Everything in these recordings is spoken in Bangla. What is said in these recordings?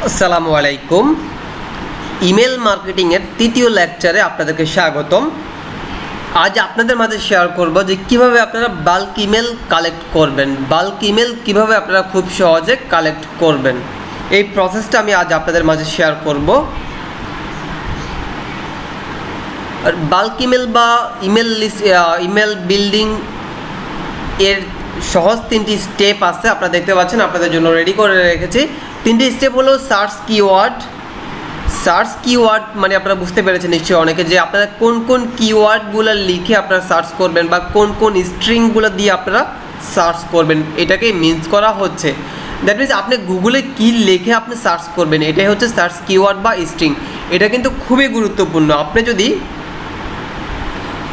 আসসালামু আলাইকুম। ইমেল মার্কেটিংয়ের তৃতীয় লেকচারে আপনাদেরকে স্বাগতম। আজ আপনাদের মাঝে শেয়ার করব যে কিভাবে আপনারা বাল্ক ইমেল কালেক্ট করবেন, বাল্ক ইমেল কিভাবে আপনারা খুব সহজে কালেক্ট করবেন, এই প্রসেসটা আমি আজ আপনাদের মাঝে শেয়ার করব। আর বাল্ক ইমেল বা ইমেল লিস্ট, ইমেল বিল্ডিং এর সহজ তিনটি স্টেপ আছে, আপনারা দেখতে পাচ্ছেন, আপনাদের জন্য রেডি করে রেখেছি। তিনটি স্টেপ হলো সার্চ কিওয়ার্ড। সার্চ কিওয়ার্ড মানে আপনারা বুঝতে পেরেছেন নিশ্চয়ই অনেকে, যে আপনারা কোন কোন কিওয়ার্ডগুলো লিখে আপনারা সার্চ করবেন বা কোন কোন স্ট্রিংগুলো দিয়ে আপনারা সার্চ করবেন, এটাকে মিন্স করা হচ্ছে। দ্যাট মিনস আপনি গুগলে কী লিখে আপনি সার্চ করবেন, এটাই হচ্ছে সার্চ কিওয়ার্ড বা স্ট্রিং। এটা কিন্তু খুবই গুরুত্বপূর্ণ। আপনি যদি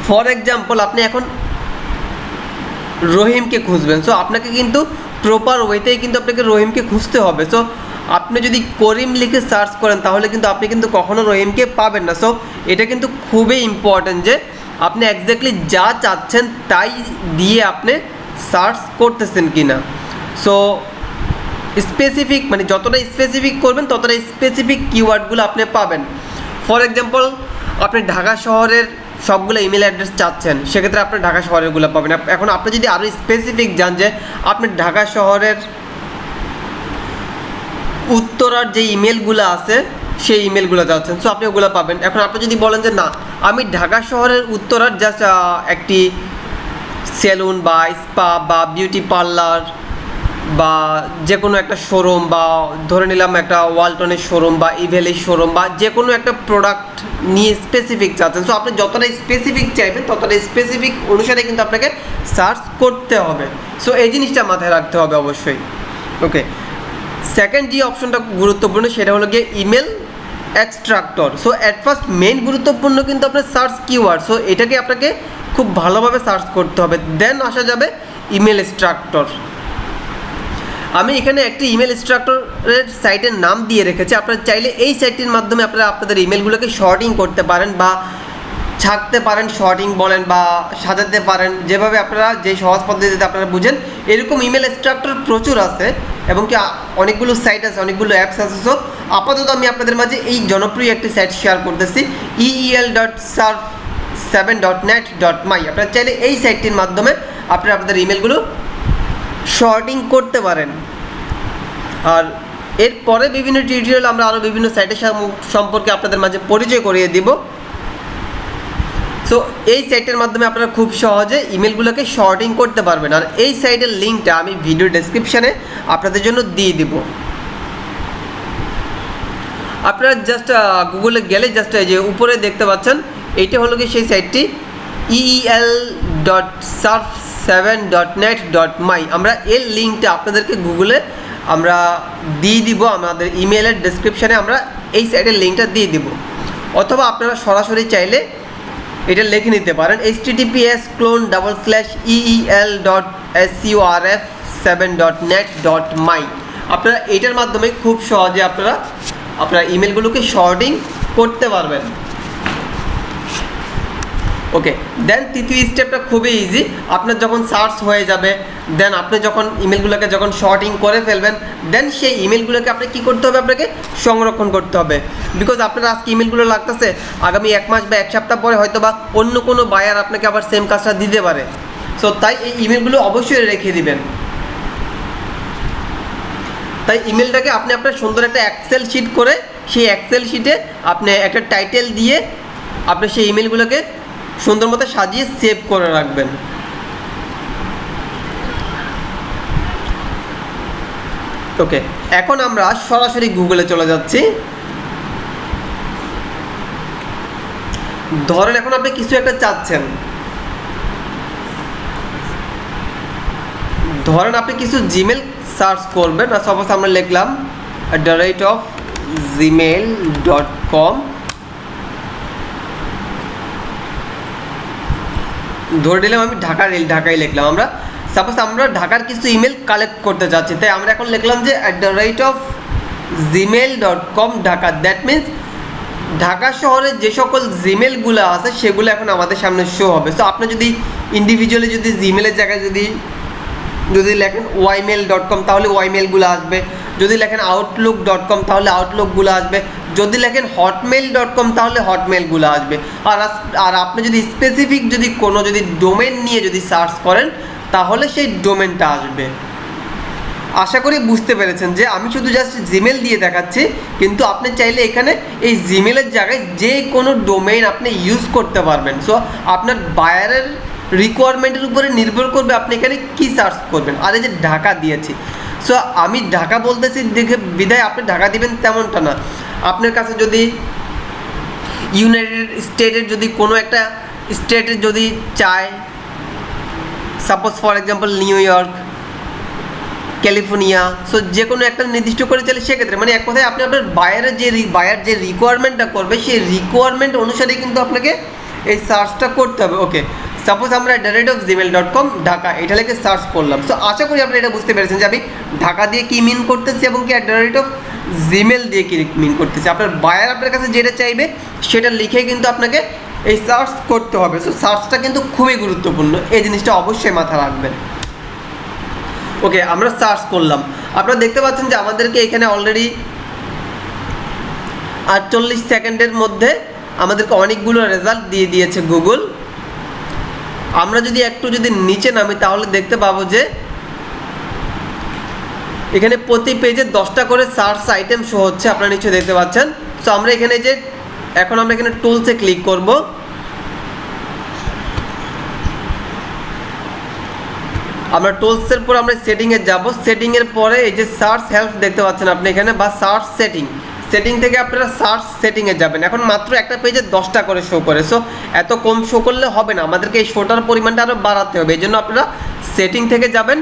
ফর এক্সাম্পল আপনি এখন রহিমকে খুঁজবেন, সো আপনাকে কিন্তু প্রপার ওয়েতেই কিন্তু আপনাকে রহিমকে খুঁজতে হবে। সো আপনি যদি করিম লিখে সার্চ করেন তাহলে কিন্তু আপনি কিন্তু কখনো রহিমকে পাবেন না। সো এটা কিন্তু খুবই ইম্পর্ট্যান্ট যে আপনি এক্স্যাক্টলি যা চাচ্ছেন তাই দিয়ে আপনি সার্চ করতেছেন কি না। সো স্পেসিফিক মানে যতটা স্পেসিফিক করবেন ততটা স্পেসিফিক কিওয়ার্ডগুলো আপনি পাবেন। ফর এক্সাম্পল আপনি ঢাকা শহরের সবগুলো ইমেল অ্যাড্রেস চাচ্ছেন, সেক্ষেত্রে আপনি ঢাকা শহরেরগুলো পাবেন। এখন আপনি যদি আরও স্পেসিফিক জান যে আপনি ঢাকা শহরের উত্তরার যে ইমেলগুলো আছে সেই ইমেলগুলো চাচ্ছেন, সো আপনি ওগুলো পাবেন। এখন আপনি যদি বলেন যে না, আমি ঢাকা শহরের উত্তরার জাস্ট একটি সেলুন বা স্পা বা বিউটি পার্লার বা যে কোনো একটা শোরুম, বা ধরে নিলাম একটা ওয়ালটনের শোরুম বা ইভেলের শোরুম, বা যে কোনো একটা প্রোডাক্ট নিয়ে স্পেসিফিক চাচ্ছেন, সো আপনি যতটা স্পেসিফিক চাইবেন ততটা স্পেসিফিক অনুসারে কিন্তু আপনাকে সার্চ করতে হবে। সো এই জিনিসটা মাথায় রাখতে হবে অবশ্যই। ওকে, সেকেন্ড যে অপশনটা গুরুত্বপূর্ণ সেটা হলো গিয়ে email extractor. So at first main গুরুত্বপূর্ণ কিন্তু আপনার সার্চ কিওয়ার্ড, সো এটাকে আপনাকে খুব ভালোভাবে সার্চ করতে হবে, দেন আসা যাবে ইমেল এক্সট্রাক্টর। আমি এখানে একটি ইমেল এক্সট্রাক্টরের সাইটের নাম দিয়ে রেখেছি। আপনারা চাইলে এই সাইটটির মাধ্যমে আপনারা আপনাদের ইমেলগুলোকে শর্টিং করতে পারেন বা ছাঁকতে পারেন, শর্টিং বলেন বা সাজাতে পারেন, যেভাবে আপনারা যে সহজ পদ্ধতিতে আপনারা বুঝেন। এরকম ইমেল এক্সট্রাক্টর প্রচুর আছে এবং কি অনেকগুলো সাইট আছে, অনেকগুলো অ্যাপস আছে। সো আপাতত আমি আপনাদের মাঝে এই জনপ্রিয় একটি সাইট শেয়ার করতেছি, EEL.surf7.net.my। আপনারা চাইলে এই সাইটটির মাধ্যমে আপনারা আপনাদের ইমেলগুলো শর্টিং করতে পারেন। আর এরপরে বিভিন্ন টিউটোরিয়াল আমরা আরও বিভিন্ন সাইটের সম্পর্কে আপনাদের মাঝে পরিচয় করিয়ে দিব। সো এই সাইটের মাধ্যমে আপনারা খুব সহজে ইমেলগুলোকে শর্টিং করতে পারবেন। আর এই সাইটের লিঙ্কটা আমি ভিডিও ডেসক্রিপশানে আপনাদের জন্য দিয়ে দিব। আপনারা জাস্ট গুগলে গেলে জাস্ট এই যে উপরে দেখতে পাচ্ছেন, এইটা হলো কি সেই সাইটটি EEL.surf7.net.my। আমরা এর লিঙ্কটা আপনাদেরকে গুগলে আমরা দিয়ে দিব, আমাদের ইমেলের ডেসক্রিপশানে আমরা এই সাইটের লিঙ্কটা দিয়ে দিব। অথবা আপনারা সরাসরি চাইলে এটা লিখে নিতে পারেন, https://EEL.surf7.net.my। আপনারা এটার মাধ্যমে খুব সহজে আপনারা আপনার ইমেলগুলোকে শর্টিং করতে পারবেন। ওকে, দেন তৃতীয় স্টেপটা খুবই ইজি। আপনার যখন সার্চ হয়ে যাবে, দেন আপনি যখন ইমেলগুলোকে যখন শর্টিং করে ফেলবেন, দেন সেই ইমেলগুলোকে আপনি কী করতে হবে, আপনাকে সংরক্ষণ করতে হবে। বিকজ আপনার আজকে ইমেলগুলো লাগতেছে, আগামী 1 মাস বা 1 সপ্তাহ পরে হয়তো বা অন্য কোনো বায়ার আপনাকে আবার সেম কাজটা দিতে পারে। সো তাই এই ইমেলগুলো অবশ্যই রেখে দিবেন। তাই ইমেলটাকে আপনি আপনার সুন্দর একটা এক্সেল শিট করে, সেই এক্সেল শিটে আপনি একটা টাইটেল দিয়ে আপনি সেই ইমেলগুলোকে সুন্দর মতো সাজিয়ে সেভ করে রাখবেন। ওকে, এখন আমরা সরাসরি গুগলে চলে যাচ্ছি। ধরেন এখন আপনি কিছু একটা চাচ্ছেন, ধরেন আপনি কিছু জিমেল সার্চ করবেন। আর সাপোজ আমরা লিখলাম @gmail.com। ধরে নিলাম আমি ঢাকায় লিখলাম। আমরা সাপোজ আমরা ঢাকার কিছু ইমেল কালেক্ট করতে চাচ্ছি, তাই আমরা এখন লিখলাম যে @gmail.com Dhaka. That means Dhaka শহরের যে সকল জিমেলগুলো আছে সেগুলো এখন আমাদের সামনে শো হবে। সো আপনি যদি ইন্ডিভিজুয়ালি যদি জিমেলের জায়গায় যদি লেখেন ymail.com তাহলে ymailগুলো আসবে, যদি লেখেন outlook.com তাহলে আউটলুকগুলো আসবে, যদি লেখেন hotmail.com তাহলে হটমেলগুলো আসবে। আর আপনি যদি স্পেসিফিক যদি কোনো যদি ডোমেন নিয়ে যদি সার্চ করেন তাহলে সেই ডোমেনটা আসবে। আশা করি বুঝতে পেরেছেন যে আমি শুধু জাস্ট জিমেল দিয়ে দেখাচ্ছি, কিন্তু আপনি চাইলে এখানে এই জিমেলের জায়গায় যে কোনো ডোমেইন আপনি ইউজ করতে পারবেন। সো আপনার বায়ারের রিকোয়ারমেন্টের উপরে নির্ভর করবে আপনি এখানে কী সার্চ করবেন। আর এই যে ঢাকা দিয়েছি, সো আমি ঢাকা বলতেছি দেখে বিধায় আপনি ঢাকা দিবেন তেমনটা না। আপনার কাছে যদি ইউনাইটেড স্টেটের যদি কোনো একটা স্টেটের যদি চায়, suppose for example new York, California, so যে কোনো একটা নির্দিষ্ট করে চলে সেক্ষেত্রে মানে এক কথায় আপনি আপনার বায়ার যে রিকোয়ারমেন্টটা করবে সেই রিকোয়ারমেন্ট অনুসারে কিন্তু আপনাকে এই সার্চটা করতে হবে। ওকে, সাপোজ আমরা @gmail.com ঢাকা এটা লিখে সার্চ করলাম। সো আশা করি আপনি এটা বুঝতে পেরেছেন যে আমি ঢাকা দিয়ে কী মিন করতেছি এবং কি @gmail দিয়ে কী মিন করতেছি। আপনার বায়ার আপনার কাছে যেটা চাইবে সেটা লিখে কিন্তু আপনাকে এই সার্চ করতে হবে। সো সার্চটা কিন্তু খুবই গুরুত্বপূর্ণ, এই জিনিসটা অবশ্যই মাথায় রাখবেন। ওকে, আমরা সার্চ করলাম, আপনারা দেখতে পাচ্ছেন যে আমাদেরকে এখানে অলরেডি 48 সেকেন্ডের মধ্যে আমাদেরকে অনেকগুলো রেজাল্ট দিয়ে দিয়েছে গুগল। আমরা যদি একটু যদি নিচে নামি তাহলে দেখতে পাবো যে এখানে প্রতি পেজে 10টা করে সার্চ আইটেম শো হচ্ছে, আপনারা নিচে দেখতে পাচ্ছেন। সো আমরা এখানে যে এখন আমরা এখানে টুলসে ক্লিক করব। আমরা টুলসের পর আমরা সেটিংয়ে যাব, সেটিংয়ের পরে এই যে সার্চ হেল্প দেখতে পাচ্ছেন আপনি এখানে বা সার্চ সেটিং থেকে আপনারা সার্চ সেটিংয়ে যাবেন। এখন মাত্র একটা পেজে 10টা করে শো করে, সো এত কম শো করলে হবে না, আমাদেরকে এই শোটার পরিমাণটা আরও বাড়াতে হবে। এই জন্য আপনারা সেটিং থেকে যাবেন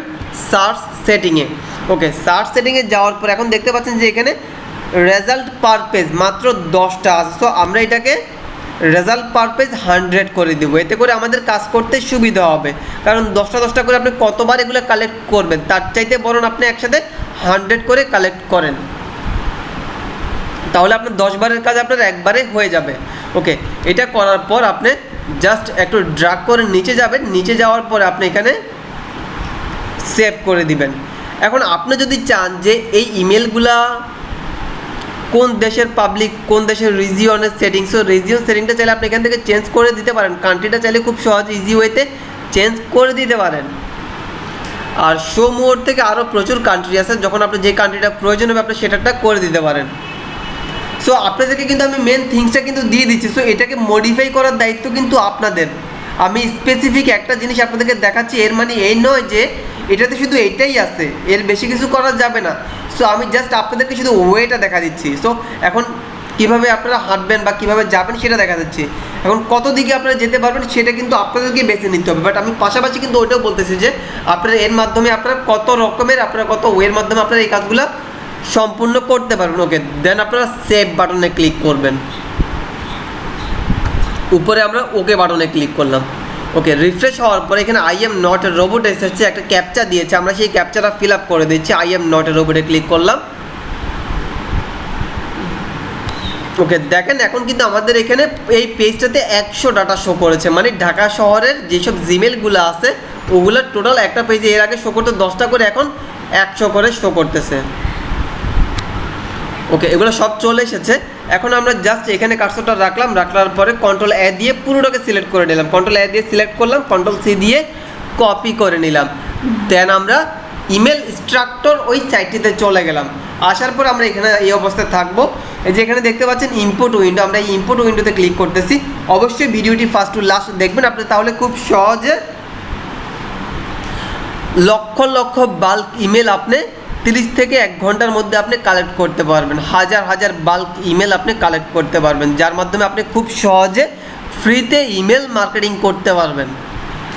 সার্চ সেটিংয়ে। ওকে, সার্চ সেটিংয়ে যাওয়ার পর এখন দেখতে পাচ্ছেন যে এখানে রেজাল্ট পার পেজ মাত্র 10টা আছে। সো আমরা এটাকে রেজাল্ট পার পেজ 100 করে দেবো, এতে করে আমাদের কাজ করতে সুবিধা হবে। কারণ 10টা করে আপনি কতবার এগুলো কালেক্ট করবেন, তার চাইতে বরং আপনি একসাথে 100 করে কালেক্ট করেন, তাহলে আপনার 10 বারের কাজ আপনার একবারে হয়ে যাবে। ওকে, এটা করার পর আপনি জাস্ট একটু ড্র্যাগ করে নিচে যাবেন, নিচে যাওয়ার পরে আপনি এখানে সেভ করে দিবেন। এখন আপনি যদি চান যে এই ইমেলগুলা কোন দেশের পাবলিক, কোন দেশের রিজিয়নের সেটিংস, সো রিজিয়ন সেটিংটা চাইলে আপনি এখান থেকে চেঞ্জ করে দিতে পারেন। কান্ট্রিটা চাইলে খুব সহজ ইজি ওয়েতে চেঞ্জ করে দিতে পারেন। আর শো মোড থেকে আরও প্রচুর কান্ট্রি আছে, যখন আপনি যে কান্ট্রিটা প্রয়োজন হবে আপনি সেটাটা করে দিতে পারেন। সো আপনাদেরকে কিন্তু আমি মেন থিংসটা কিন্তু দিয়ে দিচ্ছি, সো এটাকে মডিফাই করার দায়িত্ব কিন্তু আপনাদের। আমি স্পেসিফিক একটা জিনিস আপনাদেরকে দেখাচ্ছি, এর মানে এই নয় যে এটাতে শুধু এটাই আছে, এর বেশি কিছু করা যাবে না। সো আমি জাস্ট আপনাদেরকে শুধু ওয়েটা দেখা দিচ্ছি। সো এখন কীভাবে আপনারা হাঁটবেন বা কীভাবে যাবেন সেটা দেখা যাচ্ছে। এখন কত দিকে আপনারা যেতে পারবেন সেটা কিন্তু আপনাদেরকে বেছে নিতে হবে। বাট আমি পাশাপাশি কিন্তু ওইটাও বলতেছি যে আপনারা এর মাধ্যমে আপনারা কত রকমের আপনারা কত ওয়ের মাধ্যমে আপনারা এই কাজগুলো সম্পূর্ণ করতে পারবেন। ওকে, দেন আপনারা সেভ বাটনে ক্লিক করবেন। উপরে আমরা ওকে বাটনে ক্লিক করলাম। ওকে, রিফ্রেশ হওয়ার পরে এখানে I am not A robot এসেছে, একটা ক্যাপচা দিয়েছে, আমরা সেই ক্যাপচাটা ফিল আপ করে দিচ্ছি। আই এম নট এ রোবটে ক্লিক করলাম। ওকে, দেখেন এখন কিন্তু আমাদের এখানে এই পেজটাতে 100 ডাটা শো করেছে, মানে ঢাকা শহরের যেসব জিমেলগুলো আছে ওগুলো টোটাল একটা পেজে এর আগে শো করতে 10টা করে, এখন 100 করে শো করতেছে। ওকে, এগুলো সব চলে এসেছে। এখন আমরা জাস্ট এখানে কার্সরটা রাখলার পরে Ctrl+A দিয়ে পুরোটাকে সিলেক্ট করে নিলাম। Ctrl+A দিয়ে সিলেক্ট করলাম, Ctrl+C দিয়ে কপি করে নিলাম। দেন আমরা ইমেল স্ট্রাকচার ওই সাইটটিতে চলে গেলাম। আসার পর আমরা এখানে এই অবস্থায় থাকবো। এই যে এখানে দেখতে পাচ্ছেন ইম্পোর্ট উইন্ডো, আমরা এই ইম্পোর্ট উইন্ডোতে ক্লিক করতেছি। অবশ্যই ভিডিওটি ফার্স্ট টু লাস্ট দেখবেন আপনি, তাহলে খুব সহজে লক্ষ লক্ষ বাল্ক ইমেল আপনি 30 থেকে 1 ঘন্টার মধ্যে আপনি কালেক্ট করতে পারবেন। হাজার হাজার বাল্ক ইমেল আপনি কালেক্ট করতে পারবেন, যার মাধ্যমে আপনি খুব সহজে ফ্রিতে ইমেল মার্কেটিং করতে পারবেন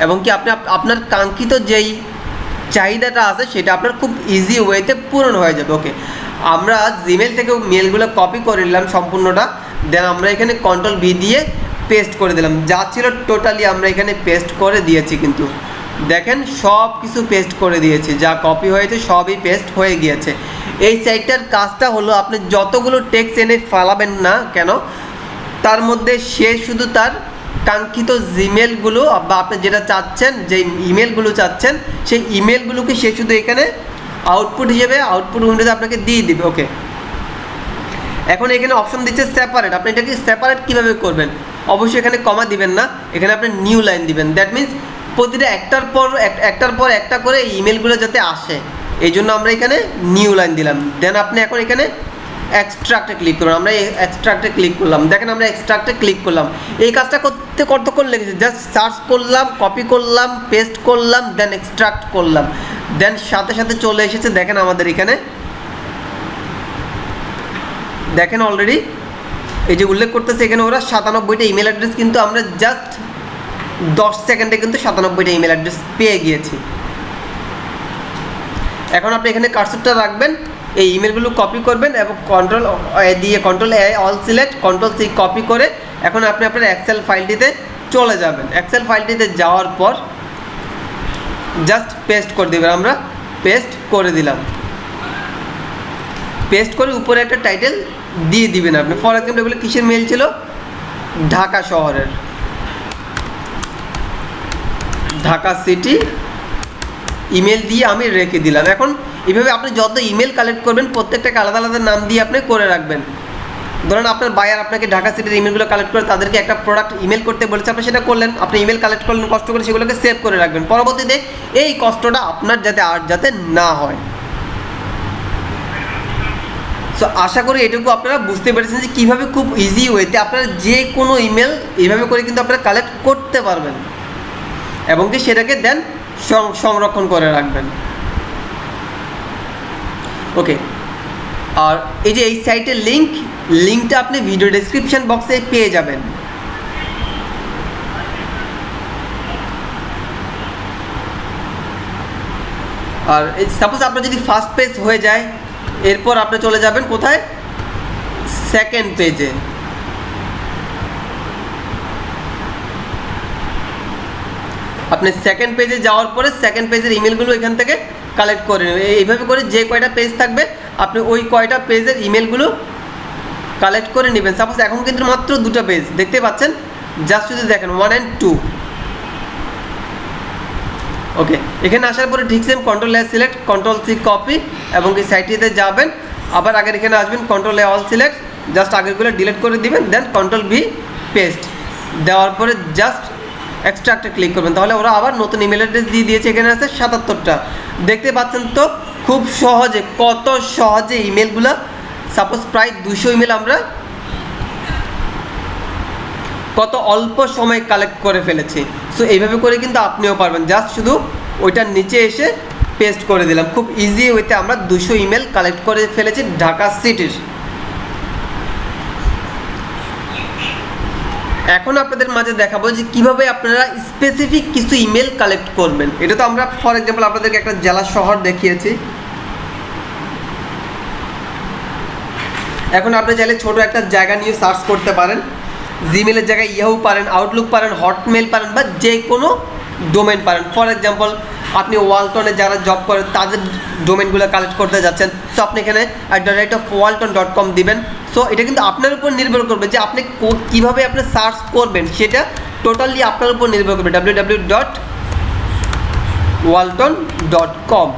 এবং কি আপনি আপনার কাঙ্ক্ষিত যেই চাহিদাটা আছে সেটা আপনার খুব ইজি ওয়েতে পূরণ হয়ে যাবে। ওকে, আমরা জিমেল থেকে মেলগুলো কপি করে নিলাম সম্পূর্ণটা। দেন আমরা এখানে Ctrl+V দিয়ে পেস্ট করে দিলাম, যা ছিল টোটালি আমরা এখানে পেস্ট করে দিয়েছি। কিন্তু দেখেন সব কিছু পেস্ট করে দিয়েছি, যা কপি হয়েছে সবই পেস্ট হয়ে গিয়েছে। এই সাইটটার কাজটা হলো আপনি যতগুলো টেক্সট এনে ফালাবেন না কেন, তার মধ্যে সে শুধু তার কাঙ্ক্ষিত জিমেলগুলো বা আপনি যেটা চাচ্ছেন, যে ইমেলগুলো চাচ্ছেন সেই ইমেলগুলোকে সে শুধু এখানে আউটপুট হিসেবে আউটপুট উইন্ডোতে আপনাকে দিয়ে দিবে। ওকে, এখন এখানে অপশন দিচ্ছে সেপারেট। আপনি এটাকে সেপারেট কীভাবে করবেন? অবশ্যই এখানে কমা দিবেন না, এখানে আপনি নিউ লাইন দিবেন। দ্যাট মিনস প্রতিটা একটার পর একটা করে ইমেলগুলো যাতে আসে, এই জন্য আমরা এখানে নিউ লাইন দিলাম। দেন আপনি এখন এখানে এক্সট্রাক্টে ক্লিক করুন। আমরা এক্সট্রাক্টে ক্লিক করলাম, দেখেন আমরা এক্সট্রাক্টে ক্লিক করলাম। এই কাজটা করতে কতক্ষণ লেগেছে? জাস্ট সার্চ করলাম, কপি করলাম, পেস্ট করলাম, দেন এক্সট্রাক্ট করলাম, দেন সাথে সাথে চলে এসেছে। দেখেন আমাদের এখানে দেখেন অলরেডি এই যে উল্লেখ করতেছে এখানে ওরা 97টা ইমেল অ্যাড্রেস, কিন্তু আমরা জাস্ট 10 সেকেন্ডে কিন্তু 97টা ইমেল অ্যাড্রেস পেয়ে গিয়েছি। এখন আপনি এখানে কার্সরটা রাখবেন, এই ইমেলগুলো কপি করবেন এবং control A all select, control C copy করে এখন আপনি আপনার এক্সেল ফাইলটিতে চলে যাবেন। এক্সেল ফাইলটিতে যাওয়ার পর জাস্ট পেস্ট করে দেবেন। আমরা পেস্ট করে দিলাম, পেস্ট করে উপরে একটা টাইটেল দিয়ে দিবেন আপনি। ফর এক্সাম্পল এগুলো কিসের মেল ছিল? ঢাকা শহরের, ঢাকা সিটি ইমেল দিয়ে আমি রেখে দিলাম। এখন এইভাবে আপনি যত ইমেল কালেক্ট করবেন প্রত্যেকটাকে আলাদা আলাদা নাম দিয়ে আপনি করে রাখবেন। ধরুন আপনার বায়ার আপনাকে ঢাকা সিটির ইমেলগুলো কালেক্ট করে তাদেরকে একটা প্রোডাক্ট ইমেল করতে বলেছে, আপনি সেটা করলেন, আপনি ইমেল কালেক্ট করলেন কষ্ট করে, সেগুলোকে সেভ করে রাখবেন। পরবর্তীতে এই কষ্টটা আপনার যাতে না হয়। সো আশা করি এটুকু আপনারা বুঝতে পেরেছেন যে কীভাবে খুব ইজি ওয়েতে আপনারা যে কোনো ইমেল এইভাবে করে কিন্তু আপনারা কালেক্ট করতে পারবেন এবং কি সেটাকে দেন সংরক্ষণ করে রাখবেন। ওকে, আর এই যে এই সাইটের লিঙ্কটা আপনি ভিডিও ডেসক্রিপশন বক্সে পেয়ে যাবেন। আর সাপোজ আপনার যদি ফার্স্ট পেজ হয়ে যায়, এরপর আপনি চলে যাবেন কোথায়? সেকেন্ড পেজে। আপনি সেকেন্ড পেজে যাওয়ার পরে সেকেন্ড পেজের ইমেলগুলো এখান থেকে কালেক্ট করে নেবেন। এইভাবে করে যে কয়টা পেজ থাকবে আপনি ওই কয়টা পেজের ইমেলগুলো কালেক্ট করে নেবেন। সাপোজ এখন কিন্তু মাত্র 2টা পেজ দেখতে পাচ্ছেন, জাস্ট যদি দেখেন 1 and 2। ওকে, এখানে আসার পরে ঠিক same control A select, control C copy এবং এই সাইটটিতে যাবেন, আবার আগের এখানে আসবেন, control A all select, just আগেরগুলো delete করে দিবেন, দেন কন্ট্রোল ভি পেস্ট দেওয়ার পরে জাস্ট এক্সট্রাক্টে ক্লিক করবেন। তাহলে ওরা আবার নতুন ইমেল অ্যাড্রেস দিয়ে দিয়েছে, এখানে আছে 77টা। দেখতে পাচ্ছেন তো খুব সহজে, কত সহজে ইমেলগুলো, সাপোজ প্রায় 200 ইমেল আমরা কত অল্প সময় কালেক্ট করে ফেলেছি। সো এইভাবে করে কিন্তু আপনিও পারবেন। জাস্ট শুধু ওইটার নিচে এসে পেস্ট করে দিলাম। খুব ইজি ওয়েতে আমরা 200 ইমেল কালেক্ট করে ফেলেছি ঢাকা সিটির। এখন আপনাদের মাঝে দেখাবো যে কীভাবে আপনারা স্পেসিফিক কিছু ইমেল কালেক্ট করবেন। এটা তো আমরা ফর এক্সাম্পল আপনাদেরকে একটা জেলা শহর দেখিয়েছি। এখন আপনি চাইলে ছোট একটা জায়গা নিয়ে সার্চ করতে পারেন। জিমেলের জায়গায় ইয়াহু পারেন, আউটলুক পারেন, হটমেল পারেন, বা যে কোনো ডোমেন পারেন। ফর এক্সাম্পল আপনি ওয়ালটনে যারা জব করেন তাদের ডোমেনগুলো কালেক্ট করতে যাচ্ছেন, সো আপনি এখানে @walton.com দিবেন। সো এটা কিন্তু আপনার উপর নির্ভর করবে যে আপনি কীভাবে আপনি সার্চ করবেন, সেটা টোটালি আপনার উপর নির্ভর করবে। www.walton.com।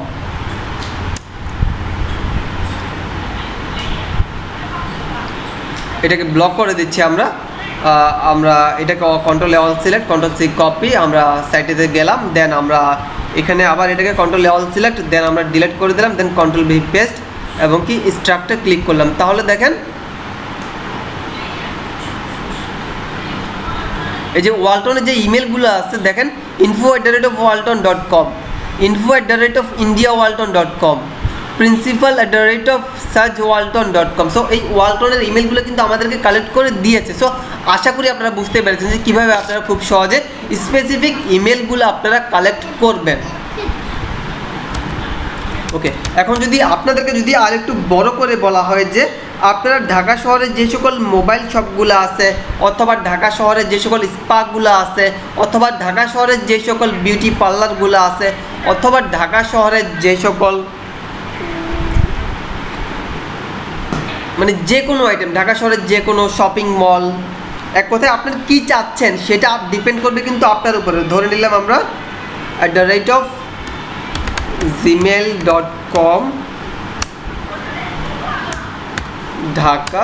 এটাকে ব্লক করে দিচ্ছি আমরা এটাকে control all select, control C copy, আমরা সাইটেতে গেলাম, দেন আমরা এখানে আবার এটাকে কন্ট্রোল অল সিলেক্ট, দেন আমরা ডিলিট করে দিলাম, দেন কন্ট্রোল ভি পেস্ট এবং কি স্ট্রাকচার ক্লিক করলাম। তাহলে দেখেন এই যে ওয়ালটনের যে ইমেলগুলো আছে দেখেন, info@walton.com, info@indiawalton.com, principal@searchwalton.com। সো এই ওয়ালটনের ইমেলগুলো কিন্তু আমাদেরকে কালেক্ট করে দিয়েছে। সো আশা করি আপনারা বুঝতে পেরেছেন যে কীভাবে আপনারা খুব সহজে স্পেসিফিক ইমেলগুলো আপনারা কালেক্ট করবেন। ওকে, এখন যদি আপনাদেরকে যদি আর একটু বড় করে বলা হয় যে আপনারা ঢাকা শহরে যে সকল মোবাইল শপগুলো আছে, অথবা ঢাকা শহরে যে সকল স্পাগুলো আছে, অথবা ঢাকা শহরে যে সকল বিউটি পার্লারগুলো আছে, অথবা ঢাকা শহরে যে সকল মানে যে কোনো আইটেম, ঢাকা শহরের যে কোনো শপিং মল, এক কথায় আপনার কী চাচ্ছেন সেটা ডিপেন্ড করবে কিন্তু আপনার উপরে। ধরে নিলাম আমরা gmail.com ঢাকা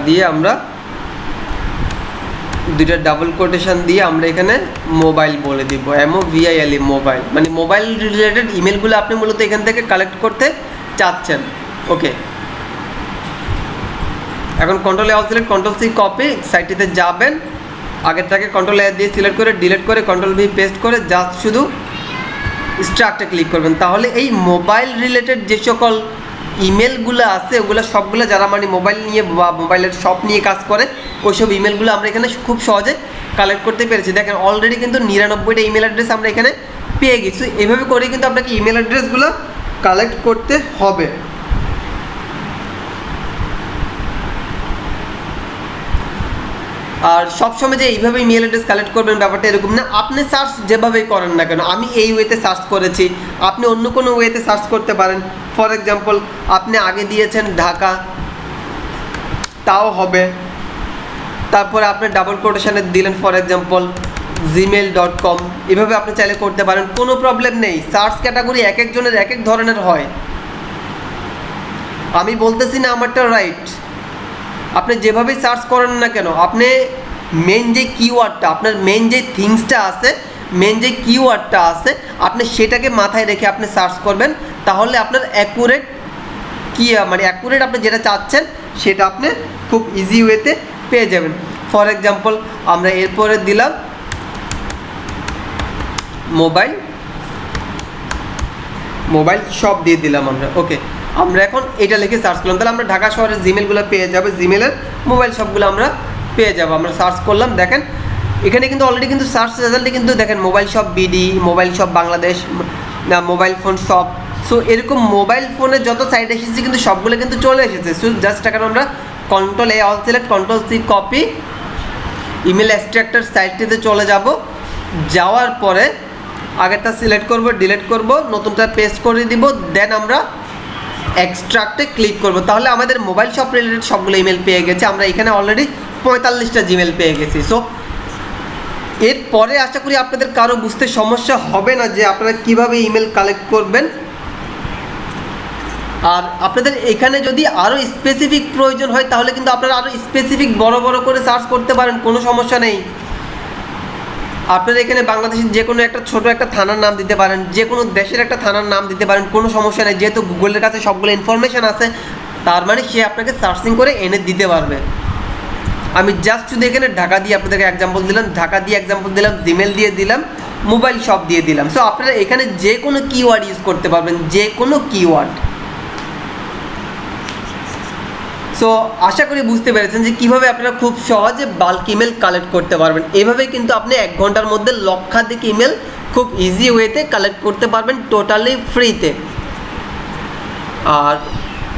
দিয়ে আমরা দুইটা ডাবল কোটেশন দিয়ে আমরা এখানে মোবাইল বলে দিব, MOBILE মোবাইল, মানে মোবাইল রিলেটেড ইমেলগুলো আপনি মূলত এখান থেকে কালেক্ট করতে চাচ্ছেন। ওকে, এখন control A select, control C copy, সাইটটিতে যাবেন, আগেরটাকে কন্ট্রোল A দিয়ে সিলেক্ট করে ডিলিট করে কন্ট্রোল V পেস্ট করে জাস্ট শুধু স্ট্রাকটা ক্লিক করবেন। তাহলে এই মোবাইল রিলেটেড যে সকল ইমেলগুলো আছে ওগুলো সবগুলো যারা মানে মোবাইল নিয়ে বা মোবাইলের শপ নিয়ে কাজ করে ওইসব ইমেলগুলো আমরা এখানে খুব সহজে কালেক্ট করতে পেরেছি। দেখেন অলরেডি কিন্তু 99টা ইমেল অ্যাড্রেস আমরা এখানে পেয়ে গেছি। এভাবে করে কিন্তু আপনাকে ইমেল অ্যাড্রেসগুলো কালেক্ট করতে হবে। আর সবসময় যে এইভাবে ইমেল অ্যাড্রেস কালেক্ট করবেন ব্যাপারটা এরকম না, আপনি সার্চ যেভাবেই করেন না কেন, আমি এই ওয়েতে সার্চ করেছি, আপনি অন্য কোনো ওয়েতে সার্চ করতে পারেন। ফর এক্সাম্পল আপনি আগে দিয়েছেন ঢাকা, তাও হবে। তারপরে আপনি ডাবল কোটেশনে দিলেন ফর এক্সাম্পল gmail.com, এভাবে আপনি চাইলে করতে পারেন, কোনো প্রবলেম নেই। সার্চ ক্যাটাগরি এক একজনের এক এক ধরনের হয়, আমি বলতেছি না আমারটা রাইট। আপনি যেভাবেই সার্চ করেন না কেন, আপনি মেন যে কিওয়ার্ডটা, আপনার মেন যে থিংসটা আছে, মেন যে কিওয়ার্ডটা আছে, আপনি সেটাকে মাথায় রেখে আপনি সার্চ করবেন, তাহলে আপনার অ্যাকুরেট মানে অ্যাকুরেট আপনি যেটা চাচ্ছেন সেটা আপনি খুব ইজি ওয়েতে পেয়ে যাবেন। ফর এক্সাম্পল আমরা এরপরে দিলাম মোবাইল শপ দিয়ে দিলাম আমরা। ওকে, আমরা এখন এটা লিখে সার্চ করলাম, তাহলে আমরা ঢাকা শহরের জিমেলগুলো পেয়ে যাবো, জিমেলের মোবাইল শপগুলো আমরা পেয়ে যাবো। আমরা সার্চ করলাম, দেখেন এখানে কিন্তু অলরেডি কিন্তু সার্চ রেজাল্টে কিন্তু দেখেন mobile shop BD, mobile shop Bangladesh, mobile phone shop. So এরকম মোবাইল ফোনের যত সাইট এসেছে কিন্তু সবগুলো কিন্তু চলে এসেছে। সো জাস্ট এখন আমরা control A select, control C copy, email extractor সাইটটিতে চলে যাব। যাওয়ার পরে আগেরটা সিলেক্ট করব, ডিলিট করব, নতুনটা পেস্ট করে দিব, দেন আমরা এক্সট্রাক্টে ক্লিক করব। তাহলে আমাদের মোবাইল শপ রিলেটেড সবগুলো ইমেল পেয়ে গেছে। আমরা এখানে অলরেডি 45টা জিমেল পেয়ে গেছি। সো এরপরে আশা করি আপনাদের কারো বুঝতে সমস্যা হবে না যে আপনারা কীভাবে ইমেল কালেক্ট করবেন। আর আপনাদের এখানে যদি আরও স্পেসিফিক প্রয়োজন হয় তাহলে কিন্তু আপনারা আরও স্পেসিফিক বড় বড় করে সার্চ করতে পারেন, কোনো সমস্যা নেই। আপনারা এখানে বাংলাদেশের যে কোনো একটা ছোট একটা থানার নাম দিতে পারেন, যে কোনো দেশের একটা থানার নাম দিতে পারেন, কোনো সমস্যা নেই। যেহেতু গুগলের কাছে সবগুলো ইনফরমেশান আছে, তার মানে সে আপনাকে সার্চিং করে এনে দিতে পারবে। আমি জাস্ট শুধু এখানে ঢাকা দিয়ে আপনাদেরকে এক্সাম্পল দিলাম, ঢাকা দিয়ে এক্সাম্পল দিলাম, জিমেল দিয়ে দিলাম, মোবাইল শপ দিয়ে দিলাম। সো আপনারা এখানে যে কোনো কিওয়ার্ড ইউজ করতে পারবেন, যে কোনো কিওয়ার্ড। সো আশা করি বুঝতে পেরেছেন যে কীভাবে আপনারা খুব সহজে বাল্ক ইমেল কালেক্ট করতে পারবেন। এভাবে কিন্তু আপনি 1 ঘন্টার মধ্যে লক্ষাধিক ইমেল খুব ইজি ওয়েতে কালেক্ট করতে পারবেন, টোটালি ফ্রিতে। আর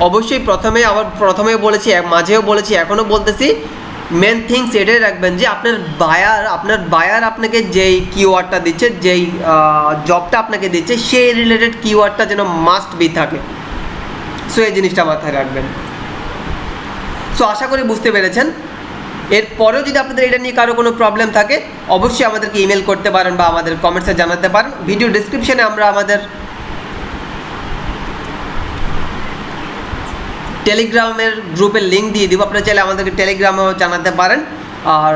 অবশ্যই প্রথমে বলেছি, মাঝেও বলেছি, এখনও বলতেছি, মেন থিংস এটাই রাখবেন যে আপনার বায়ার আপনাকে যেই কিওয়ার্ডটা দিচ্ছে, যেই জবটা আপনাকে দিচ্ছে, সেই রিলেটেড কিওয়ার্ডটা যেন মাস্ট বি থাকে। সো এই জিনিসটা মাথায় রাখবেন। সো আশা করি বুঝতে পেরেছেন। এরপরেও যদি আপনাদের এটা নিয়ে কারো কোনো প্রবলেম থাকে অবশ্যই আমাদেরকে ইমেল করতে পারেন বা আমাদের কমেন্টসে জানাতে পারেন। ভিডিও ডেসক্রিপশনে আমরা আমাদের টেলিগ্রামের গ্রুপের লিঙ্ক দিয়ে দিব, আপনারা চাইলে আমাদেরকে টেলিগ্রামেও জানাতে পারেন। আর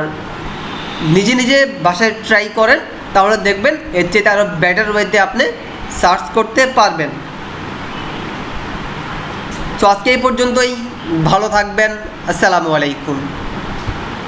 নিজে বাসায় ট্রাই করেন, তাহলে দেখবেন এর চেয়ে আরও বেটার ওয়েতে আপনি সার্চ করতে পারবেন। তো আজকে এই পর্যন্তই, ভালো থাকবেন, আসসালামু আলাইকুম।